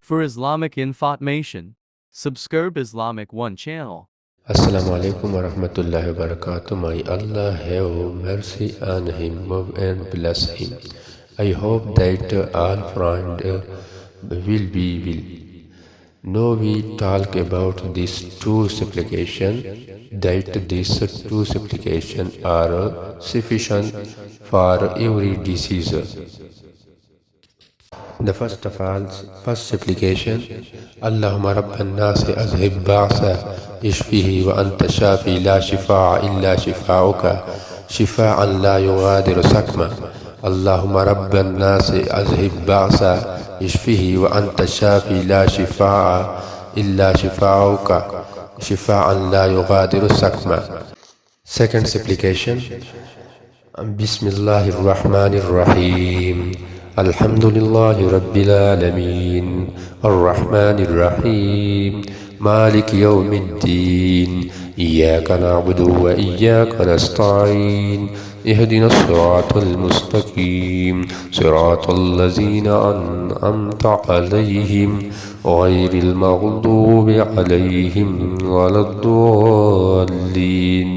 For Islamic information, subscribe Islamic One channel. Assalamu alaikum wa rahmatullahi wa barakatuh. May Allah have mercy on him and bless him. I hope that all friends will be well. Now we talk about these two supplications, that these two supplications are sufficient for every disease. The first of all, first supplication, Allahumma rabban nasi azhib ba'sa ishfihi wa anta shafi la shifa'a illa shifa'uka shifa'an la yughadiru sakma. Allahumma rabban nasi azhib ba'sa ishfihi wa anta shafi la shifa'a illa shifa'uka shifa'an la yughadiru sakma. Second supplication, Bismillahir Rahmanir Rahim. Alhamdulillahi Rabbil Alameen. Ar-Rahmanir Rahim. Malik Yawmiddin. Iyyaka na'budu wa iyyaka nasta'in. اهدنا الصراط المستقيم صراط الذين أنعمت عليهم غير المغضوب عليهم ولا الضالين.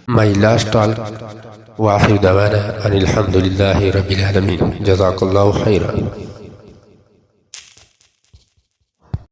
My last talk, وآخر دعوانا أن الحمد لله رب العالمين. جزاك الله خيرا.